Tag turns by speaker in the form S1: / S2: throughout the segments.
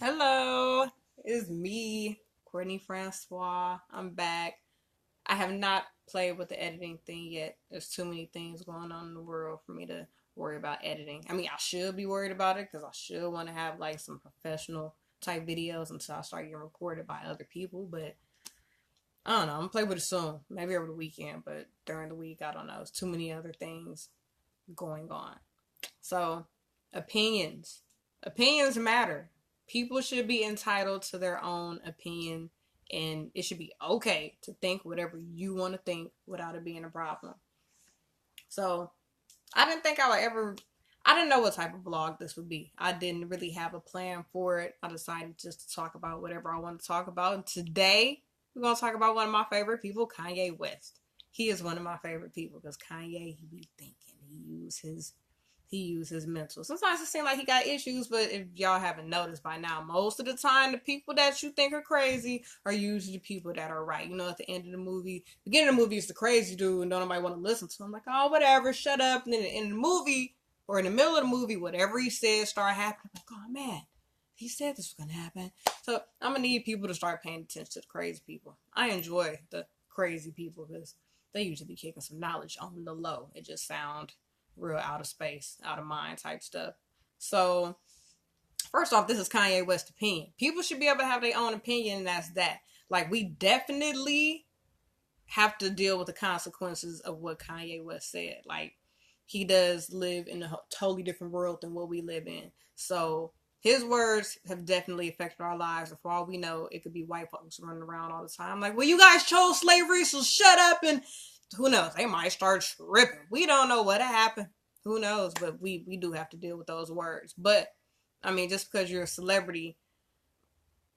S1: Hello, it's me, Courtney Francois. I'm back. I have not played with the editing thing yet. There's too many things going on in the world for me to worry about editing. I mean, I should be worried about it because I should want to have like some professional type videos until I start getting recorded by other people. But I don't know. I'm gonna play with it soon. Maybe over the weekend, but during the week, I don't know. It's too many other things going on. So, opinions. Opinions matter. People should be entitled to their own opinion, and it should be okay to think whatever you want to think without it being a problem. So, I didn't think I would ever. I didn't know what type of vlog this would be. I didn't really have a plan for it. I decided just to talk about whatever I want to talk about. And today, we're going to talk about one of my favorite people, Kanye West. He is one of my favorite people because Kanye, he be thinking. He uses mental. Sometimes it seems like he got issues, but if y'all haven't noticed by now, most of the time the people that you think are crazy are usually the people that are right. You know, at the end of the movie, beginning of the movie is the crazy dude and don't nobody want to listen to him. Like, oh, whatever, shut up. And then in the movie, or in the middle of the movie, whatever he said start happening. Like, oh man, he said this was gonna happen. So I'm gonna need people to start paying attention to the crazy people. I enjoy the crazy people because they usually be kicking some knowledge on the low. It just sound real out of space, out of mind type stuff. So, first off, this is Kanye West's opinion. People should be able to have their own opinion, and that's that. Like, we definitely have to deal with the consequences of what Kanye West said. Like, he does live in a totally different world than what we live in. So, his words have definitely affected our lives. And for all we know, it could be white folks running around all the time. Like, well, you guys chose slavery, so shut up. And who knows? They might start tripping. We don't know what happened. Who knows? But we do have to deal with those words. But I mean, just because you're a celebrity,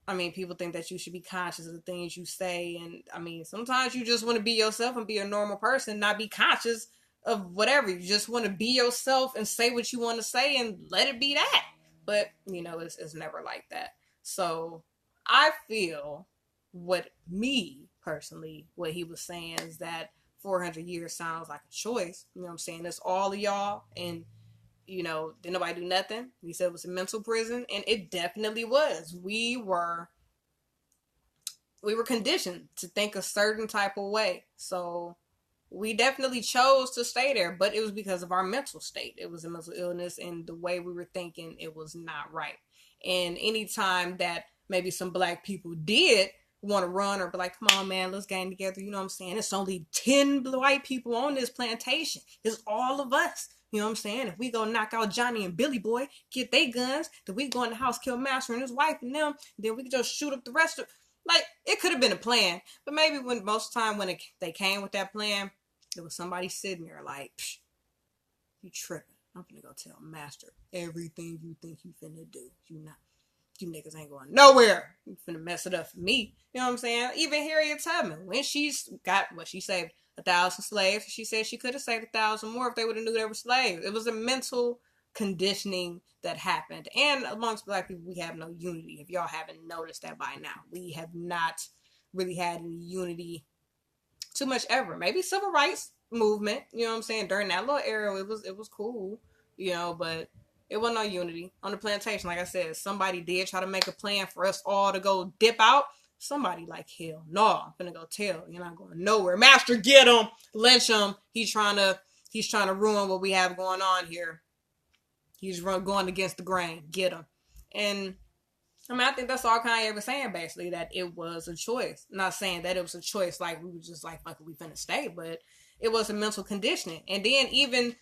S1: I mean, people think that you should be conscious of the things you say. And I mean, sometimes you just want to be yourself and be a normal person, not be conscious of whatever. You just want to be yourself and say what you want to say and let it be that. But, you know, it's never like that. So I feel what me personally, what he was saying is that 400 years sounds like a choice. You know what I'm saying? It's all of y'all. And, you know, didn't nobody do nothing. He said it was a mental prison. And it definitely was. We were conditioned to think a certain type of way. So we definitely chose to stay there, but it was because of our mental state. It was a mental illness, and the way we were thinking, it was not right. And anytime that maybe some black people did want to run or be like, come on, man, let's gang together, you know what I'm saying? It's only 10 white people on this plantation. It's all of us. You know what I'm saying? If we go knock out Johnny and Billy Boy, get their guns, then we go in the house, kill Master and his wife and them, then we can just shoot up the rest of. Like, it could have been a plan, but maybe when most of the time when they came with that plan, there was somebody sitting there like, you tripping. I'm finna go tell Master everything you think you finna do. You niggas ain't going nowhere. You finna mess it up for me. You know what I'm saying? Even Harriet Tubman, when she's got what she saved 1,000 slaves, she said she could have saved 1,000 more if they would have knew they were slaves. It was a mental conditioning that happened. And amongst black people, we have no unity. If y'all haven't noticed that by now, we have not really had any unity too much ever. Maybe civil rights movement, you know what I'm saying? During that little era, it was cool, you know, but it wasn't no unity. On the plantation, like I said, somebody did try to make a plan for us all to go dip out. Somebody like, hell no, I'm gonna go tell. You're not going nowhere. Master, get him, lynch him. He's trying to ruin what we have going on here. He's going against the grain. Get him. And I mean, I think that's all Kanye was saying, basically, that it was a choice. I'm not saying that it was a choice like we were just like, fuck, we finna stay, but it was a mental conditioning. And then even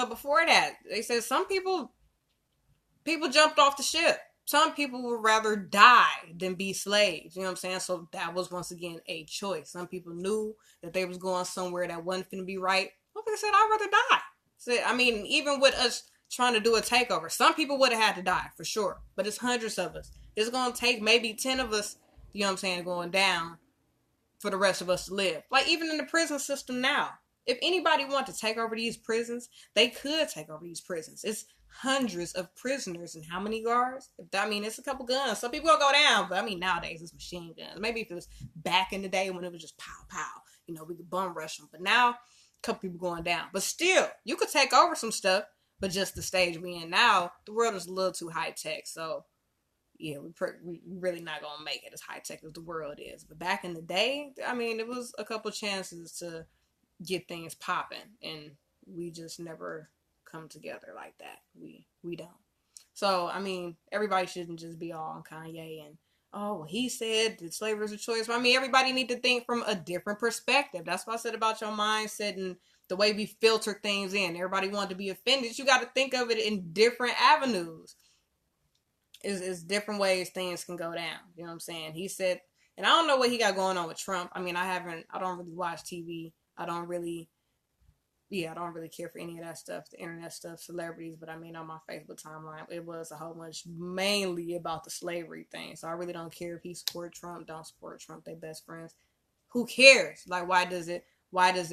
S1: before that, they said some people jumped off the ship. Some people would rather die than be slaves. You know what I'm saying? So that was once again a choice. Some people knew that they was going somewhere that wasn't finna be right. Well, they said, I'd rather die. So, I mean, even with us trying to do a takeover, some people would have had to die for sure. But it's hundreds of us. It's gonna take maybe 10 of us, you know what I'm saying, going down for the rest of us to live. Like even in the prison system now, if anybody wanted to take over these prisons, they could take over these prisons. It's hundreds of prisoners and how many guards? I mean, it's a couple guns. Some people gonna go down, but I mean, nowadays it's machine guns. Maybe if it was back in the day when it was just pow pow, you know, we could bum rush them. But now, a couple people going down. But still, you could take over some stuff. But just the stage we in now, the world is a little too high tech. So yeah, we really not gonna make it as high tech as the world is. But back in the day, I mean, it was a couple chances to get things popping, and we just never come together like that. We don't. So I mean, everybody shouldn't just be all on Kanye and oh, well, he said that slavery is a choice. I mean, everybody need to think from a different perspective. That's what I said about your mindset and the way we filter things in. Everybody wanted to be offended. You got to think of it in different avenues. Is different ways things can go down. You know what I'm saying? He said, and I don't know what he got going on with Trump. I mean, I don't really watch TV. I don't really care for any of that stuff, the internet stuff, celebrities. But I mean, on my Facebook timeline, it was a whole bunch mainly about the slavery thing. So I really don't care if he support Trump, don't support Trump. They best friends. Who cares? Like, why does it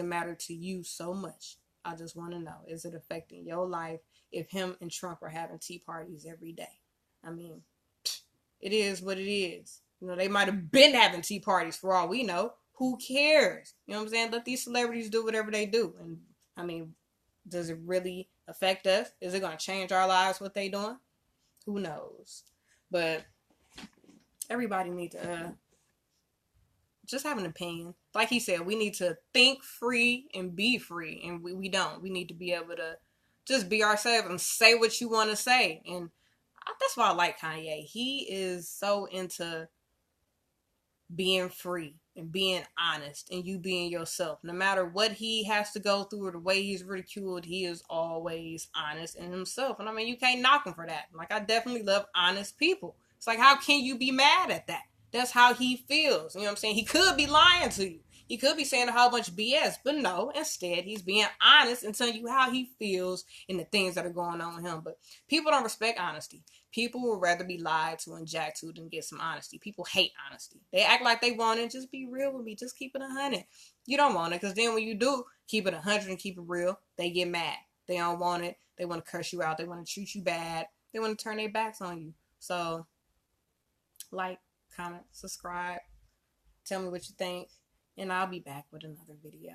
S1: matter to you so much? I just want to know, is it affecting your life if him and Trump are having tea parties every day? I mean, it is what it is. You know, they might have been having tea parties for all we know. Who cares? You know what I'm saying? Let these celebrities do whatever they do. And I mean, does it really affect us? Is it going to change our lives what they doing? Who knows? But everybody needs to just have an opinion. Like he said, we need to think free and be free. And we don't. We need to be able to just be ourselves and say what you want to say. And that's why I like Kanye. He is so into being free and being honest and you being yourself. No matter what he has to go through or the way he's ridiculed, he is always honest in himself. And I mean, you can't knock him for that. Like, I definitely love honest people. It's like, how can you be mad at that? That's how he feels. You know what I'm saying? He could be lying to you. He could be saying a whole bunch of BS, but no, instead, he's being honest and telling you how he feels and the things that are going on with him. But people don't respect honesty. People would rather be lied to and jacked to than get some honesty. People hate honesty. They act like they want it. Just be real with me. Just keep it 100. You don't want it, because then when you do keep it 100 and keep it real, they get mad. They don't want it. They want to curse you out. They want to treat you bad. They want to turn their backs on you. So, like, comment, subscribe, tell me what you think, and I'll be back with another video.